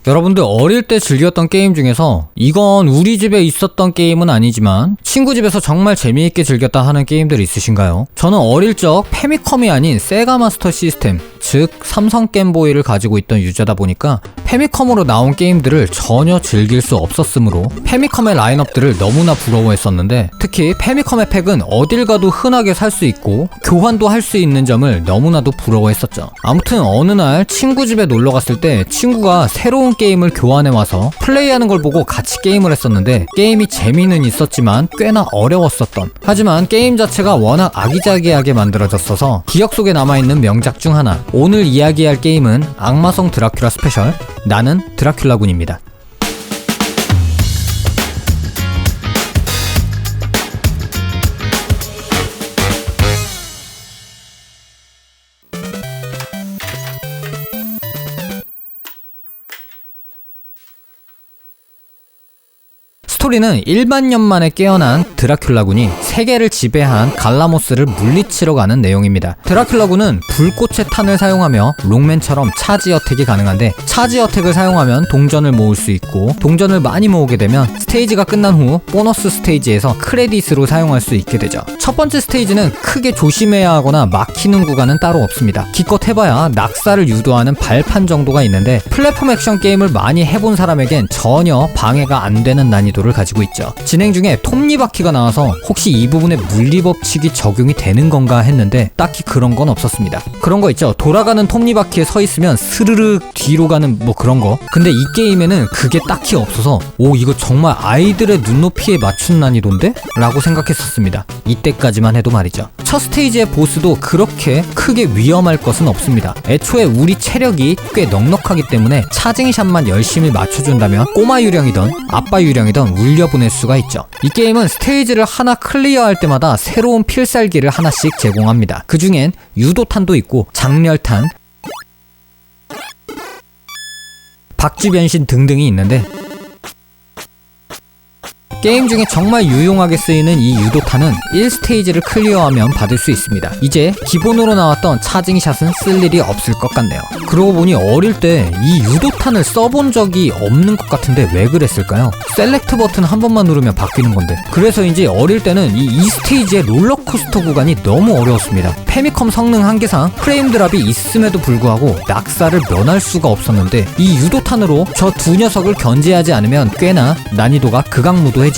여러분들 어릴 때 즐겼던 게임 중에서 이건 우리 집에 있었던 게임은 아니지만 친구 집에서 정말 재미있게 즐겼다 하는 게임들 있으신가요? 저는 어릴 적 페미컴이 아닌 세가 마스터 시스템, 즉 삼성 게임보이를 가지고 있던 유저다 보니까 페미컴으로 나온 게임들을 전혀 즐길 수 없었으므로 페미컴의 라인업들을 너무나 부러워했었는데, 특히 페미컴의 팩은 어딜 가도 흔하게 살 수 있고 교환도 할 수 있는 점을 너무나도 부러워했었죠. 아무튼 어느 날 친구 집에 놀러 갔을 때 친구가 새로운 게임을 교환해와서 플레이하는 걸 보고 같이 게임을 했었는데, 게임이 재미는 있었지만 꽤나 어려웠었던, 하지만 게임 자체가 워낙 아기자기하게 만들어졌어서 기억 속에 남아있는 명작 중 하나. 오늘 이야기할 게임은 악마성 드라큘라 스페셜, 나는 드라큘라군입니다. 스토리는 1만 년 만에 깨어난 드라큘라군이 세계를 지배한 갈라모스를 물리치러 가는 내용입니다. 드라큘라군은 불꽃의 탄을 사용하며 롱맨처럼 차지 어택이 가능한데, 차지 어택을 사용하면 동전을 모을 수 있고, 동전을 많이 모으게 되면 스테이지가 끝난 후 보너스 스테이지에서 크레딧으로 사용할 수 있게 되죠. 첫 번째 스테이지는 크게 조심해야 하거나 막히는 구간은 따로 없습니다. 기껏 해봐야 낙사를 유도하는 발판 정도가 있는데, 플랫폼 액션 게임을 많이 해본 사람에겐 전혀 방해가 안 되는 난이도를 가지고 있죠. 진행 중에 톱니바퀴가 나와서 혹시 이 부분에 물리법칙이 적용이 되는 건가 했는데 딱히 그런 건 없었습니다. 그런 거 있죠, 돌아가는 톱니바퀴에 서 있으면 스르륵 뒤로 가는 뭐 그런 거. 근데 이 게임에는 그게 딱히 없어서 오, 이거 정말 아이들의 눈높이에 맞춘 난이도인데? 라고 생각했었습니다. 이때까지만 해도 말이죠. 첫 스테이지의 보스도 그렇게 크게 위험할 것은 없습니다. 애초에 우리 체력이 꽤 넉넉하기 때문에 차징샷만 열심히 맞춰준다면 꼬마 유령이든 아빠 유령이든 울려보낼 수가 있죠. 이 게임은 스테이지를 하나 클리어할 때마다 새로운 필살기를 하나씩 제공합니다. 그 중엔 유도탄도 있고 장렬탄, 박쥐변신 등등이 있는데, 게임 중에 정말 유용하게 쓰이는 이 유도탄은 1스테이지를 클리어하면 받을 수 있습니다. 이제 기본으로 나왔던 차징샷은 쓸 일이 없을 것 같네요. 그러고 보니 어릴 때 이 유도탄을 써본 적이 없는 것 같은데 왜 그랬을까요? 셀렉트 버튼 한 번만 누르면 바뀌는 건데. 그래서인지 어릴 때는 이 2스테이지의 롤러코스터 구간이 너무 어려웠습니다. 페미컴 성능 한계상 프레임 드랍이 있음에도 불구하고 낙사를 면할 수가 없었는데, 이 유도탄으로 저 두 녀석을 견제하지 않으면 꽤나 난이도가 극악무도해지죠.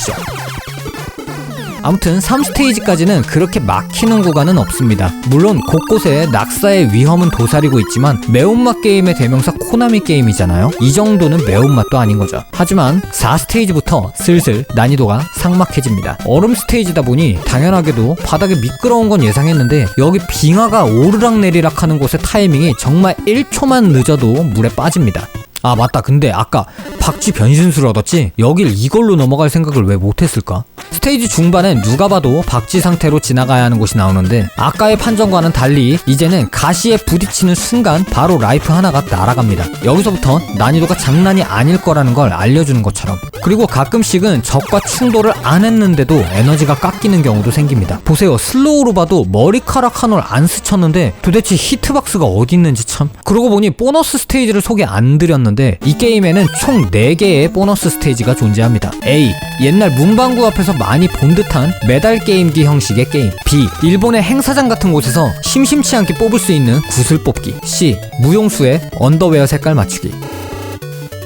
아무튼 3스테이지까지는 그렇게 막히는 구간은 없습니다. 물론 곳곳에 낙사의 위험은 도사리고 있지만 매운맛 게임의 대명사 코나미 게임이잖아요. 이 정도는 매운맛도 아닌 거죠. 하지만 4스테이지부터 슬슬 난이도가 삭막해집니다. 얼음 스테이지다 보니 당연하게도 바닥에 미끄러운 건 예상했는데, 여기 빙하가 오르락내리락 하는 곳의 타이밍이 정말 1초만 늦어도 물에 빠집니다. 아 맞다, 근데 아까 박쥐 변신술을 얻었지? 여길 이걸로 넘어갈 생각을 왜 못했을까? 스테이지 중반엔 누가 봐도 박쥐 상태로 지나가야 하는 곳이 나오는데, 아까의 판정과는 달리 이제는 가시에 부딪히는 순간 바로 라이프 하나가 날아갑니다. 여기서부터 난이도가 장난이 아닐 거라는 걸 알려주는 것처럼. 그리고 가끔씩은 적과 충돌을 안 했는데도 에너지가 깎이는 경우도 생깁니다. 보세요, 슬로우로 봐도 머리카락 한 올 안 스쳤는데 도대체 히트박스가 어디 있는지 참. 그러고 보니 보너스 스테이지를 소개 안 드렸는데, 이 게임에는 총 4개의 보너스 스테이지가 존재합니다. A. 옛날 문방구 앞에서 많이 본 듯한 메달 게임기 형식의 게임. B. 일본의 행사장 같은 곳에서 심심치 않게 뽑을 수 있는 구슬 뽑기. C. 무용수의 언더웨어 색깔 맞추기.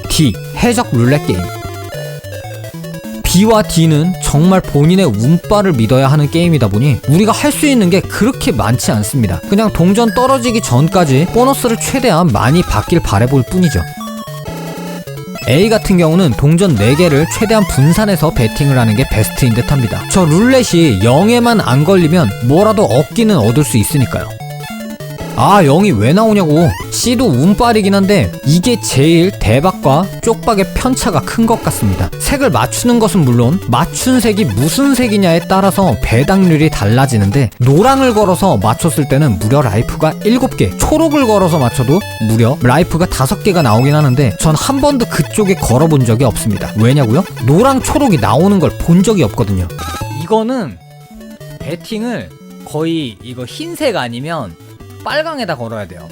D. 해적 룰렛 게임. B와 D는 정말 본인의 운빨을 믿어야 하는 게임이다 보니 우리가 할 수 있는 게 그렇게 많지 않습니다. 그냥 동전 떨어지기 전까지 보너스를 최대한 많이 받길 바라볼 뿐이죠. A 같은 경우는 동전 4개를 최대한 분산해서 배팅을 하는 게 베스트인 듯 합니다. 저 룰렛이 0에만 안 걸리면 뭐라도 얻기는 얻을 수 있으니까요. 아, 0이 왜 나오냐고. C도 운빨이긴 한데 이게 제일 대박과 쪽박의 편차가 큰 것 같습니다. 색을 맞추는 것은 물론 맞춘 색이 무슨 색이냐에 따라서 배당률이 달라지는데, 노랑을 걸어서 맞췄을 때는 무려 라이프가 7개, 초록을 걸어서 맞춰도 무려 라이프가 5개가 나오긴 하는데, 전 한 번도 그쪽에 걸어본 적이 없습니다. 왜냐고요? 노랑 초록이 나오는 걸 본 적이 없거든요. 이거는 배팅을 거의 이거 흰색 아니면 빨강에다 걸어야 돼요.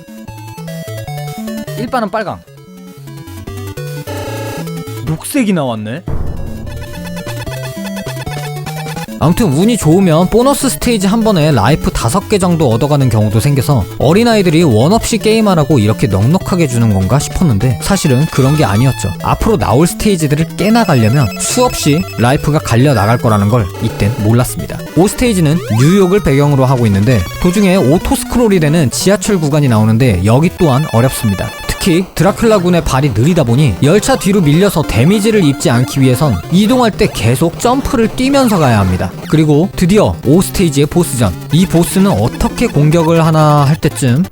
1반은 빨강. 녹색이 나왔네? 아무튼 운이 좋으면 보너스 스테이지 한 번에 라이프 5개 정도 얻어가는 경우도 생겨서 어린아이들이 원 없이 게임하라고 이렇게 넉넉하게 주는 건가 싶었는데 사실은 그런 게 아니었죠. 앞으로 나올 스테이지들을 깨나가려면 수없이 라이프가 갈려 나갈 거라는 걸 이땐 몰랐습니다. 5스테이지는 뉴욕을 배경으로 하고 있는데 도중에 오토 스크롤이 되는 지하철 구간이 나오는데 여기 또한 어렵습니다. 특히 드라큘라 군의 발이 느리다 보니 열차 뒤로 밀려서 데미지를 입지 않기 위해선 이동할 때 계속 점프를 뛰면서 가야 합니다. 그리고 드디어 5스테이지의 보스전. 이 보스는 어떻게 공격을 하나 할 때쯤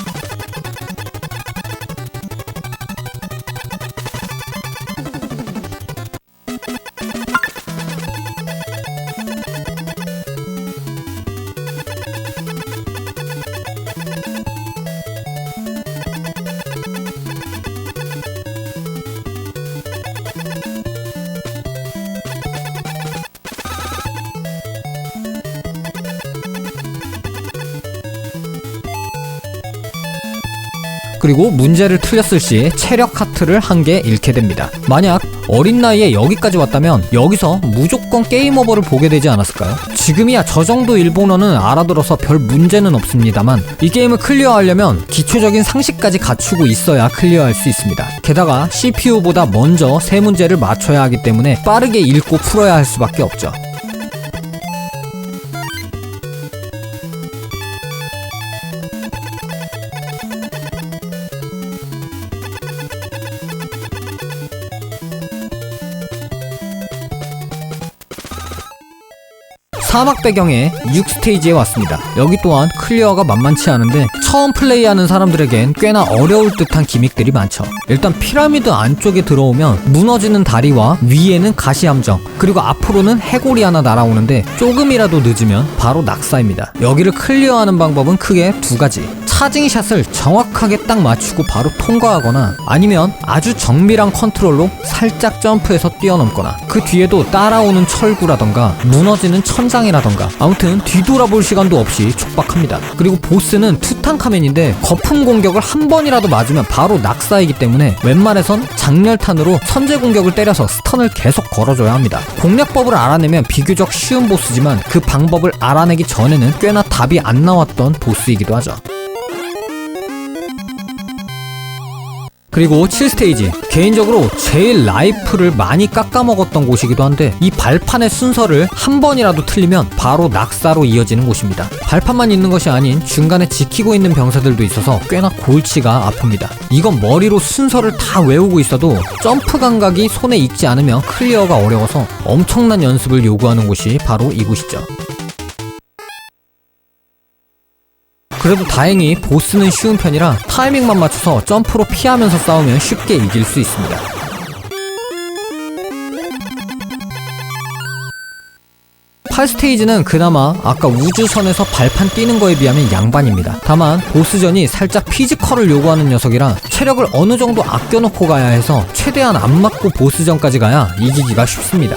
그리고 문제를 틀렸을 시 체력 하트를 1개 잃게 됩니다. 만약 어린 나이에 여기까지 왔다면 여기서 무조건 게임 오버를 보게 되지 않았을까요? 지금이야 저 정도 일본어는 알아들어서 별 문제는 없습니다만 이 게임을 클리어하려면 기초적인 상식까지 갖추고 있어야 클리어할 수 있습니다. 게다가 CPU보다 먼저 세 문제를 맞춰야 하기 때문에 빠르게 읽고 풀어야 할 수밖에 없죠. 사막 배경의 6스테이지에 왔습니다. 여기 또한 클리어가 만만치 않은데 처음 플레이하는 사람들에겐 꽤나 어려울 듯한 기믹들이 많죠. 일단 피라미드 안쪽에 들어오면 무너지는 다리와 위에는 가시함정, 그리고 앞으로는 해골이 하나 날아오는데 조금이라도 늦으면 바로 낙사입니다. 여기를 클리어하는 방법은 크게 2가지. 차징샷을 정확하게 딱 맞추고 바로 통과하거나 아니면 아주 정밀한 컨트롤로 살짝 점프해서 뛰어넘거나 그 뒤에도 따라오는 철구라던가 무너지는 천장이라던가 아무튼 뒤돌아볼 시간도 없이 촉박합니다. 그리고 보스는 투탕카멘인데 거품 공격을 한 번이라도 맞으면 바로 낙사이기 때문에 웬만해선 장렬탄으로 선제 공격을 때려서 스턴을 계속 걸어줘야 합니다. 공략법을 알아내면 비교적 쉬운 보스지만 그 방법을 알아내기 전에는 꽤나 답이 안 나왔던 보스이기도 하죠. 그리고 7스테이지, 개인적으로 제일 라이프를 많이 깎아먹었던 곳이기도 한데 이 발판의 순서를 한 번이라도 틀리면 바로 낙사로 이어지는 곳입니다. 발판만 있는 것이 아닌 중간에 지키고 있는 병사들도 있어서 꽤나 골치가 아픕니다. 이건 머리로 순서를 다 외우고 있어도 점프 감각이 손에 익지 않으면 클리어가 어려워서 엄청난 연습을 요구하는 곳이 바로 이곳이죠. 그래도 다행히 보스는 쉬운 편이라 타이밍만 맞춰서 점프로 피하면서 싸우면 쉽게 이길 수 있습니다. (8스테이지는) 그나마 아까 우주선에서 발판 뛰는 거에 비하면 양반입니다. 다만 보스전이 살짝 피지컬을 요구하는 녀석이라 체력을 어느 정도 아껴놓고 가야 해서 최대한 안 맞고 보스전까지 가야 이기기가 쉽습니다.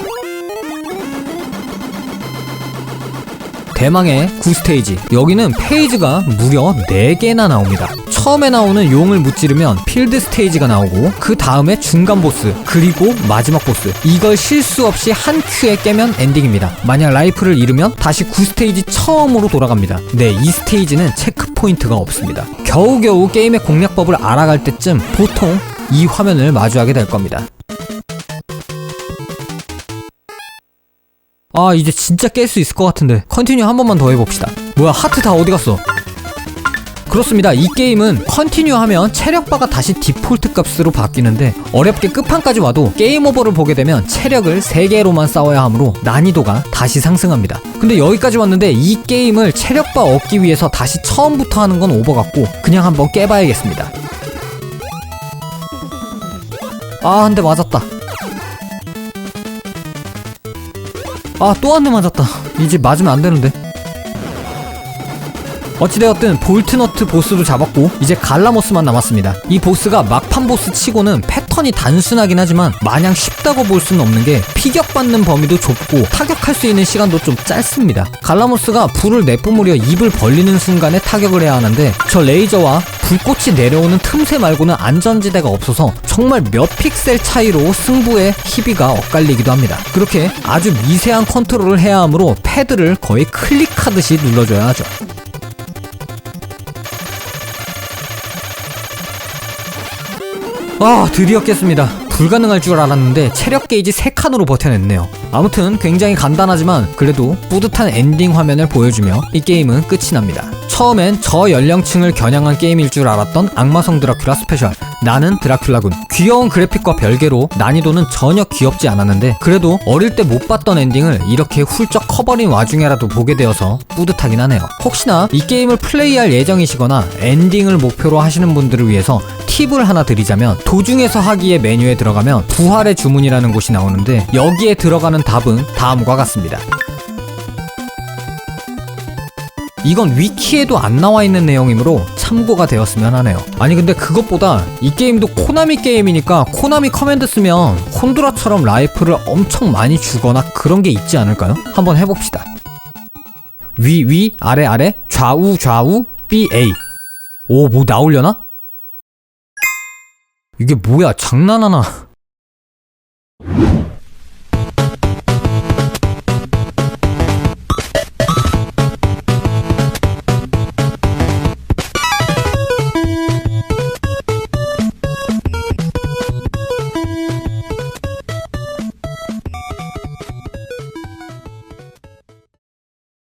대망의 9스테이지, 여기는 페이지가 무려 4개나 나옵니다. 처음에 나오는 용을 무찌르면 필드 스테이지가 나오고 그 다음에 중간 보스, 그리고 마지막 보스, 이걸 실수 없이 한 큐에 깨면 엔딩입니다. 만약 라이프를 잃으면 다시 9스테이지 처음으로 돌아갑니다. 네, 이 스테이지는 체크포인트가 없습니다. 겨우겨우 게임의 공략법을 알아갈 때쯤 보통 이 화면을 마주하게 될 겁니다. 아, 이제 진짜 깰 수 있을 것 같은데 컨티뉴 한 번만 더 해봅시다. 뭐야, 하트 다 어디 갔어? 그렇습니다. 이 게임은 컨티뉴 하면 체력바가 다시 디폴트 값으로 바뀌는데 어렵게 끝판까지 와도 게임 오버를 보게 되면 체력을 3개로만 싸워야 하므로 난이도가 다시 상승합니다. 근데 여기까지 왔는데 이 게임을 체력바 얻기 위해서 다시 처음부터 하는 건 오버 같고 그냥 한번 깨봐야겠습니다. 아, 한 대 맞았다. 아, 또 한 대 맞았다. 이제 맞으면 안 되는데. 어찌되었든 볼트너트 보스도 잡았고 이제 갈라모스만 남았습니다. 이 보스가 막판 보스 치고는 패턴이 단순하긴 하지만 마냥 쉽다고 볼 수는 없는 게 피격받는 범위도 좁고 타격할 수 있는 시간도 좀 짧습니다. 갈라모스가 불을 내뿜으려 입을 벌리는 순간에 타격을 해야 하는데 저 레이저와 불꽃이 내려오는 틈새 말고는 안전지대가 없어서 정말 몇 픽셀 차이로 승부의 희비가 엇갈리기도 합니다. 그렇게 아주 미세한 컨트롤을 해야 하므로 패드를 거의 클릭하듯이 눌러줘야 하죠. 드디어 깼습니다. 불가능할 줄 알았는데 체력 게이지 3칸으로 버텨냈네요. 아무튼 굉장히 간단하지만 그래도 뿌듯한 엔딩 화면을 보여주며 이 게임은 끝이 납니다. 처음엔 저 연령층을 겨냥한 게임일 줄 알았던 악마성 드라큘라 스페셜 나는 드라큘라군. 귀여운 그래픽과 별개로 난이도는 전혀 귀엽지 않았는데 그래도 어릴 때 못 봤던 엔딩을 이렇게 훌쩍 커버린 와중에라도 보게 되어서 뿌듯하긴 하네요. 혹시나 이 게임을 플레이할 예정이시거나 엔딩을 목표로 하시는 분들을 위해서 팁을 하나 드리자면 도중에서 하기에 메뉴에 들어가면 부활의 주문이라는 곳이 나오는데 여기에 들어가는 답은 다음과 같습니다. 이건 위키에도 안 나와 있는 내용이므로 참고가 되었으면 하네요. 아니 근데 그것보다 이 게임도 코나미 게임이니까 코나미 커맨드 쓰면 혼드라처럼 라이프를 엄청 많이 주거나 그런 게 있지 않을까요? 한번 해봅시다. 위 아래 아래 좌우 BA. 오, 뭐 나오려나? 이게 뭐야, 장난하나?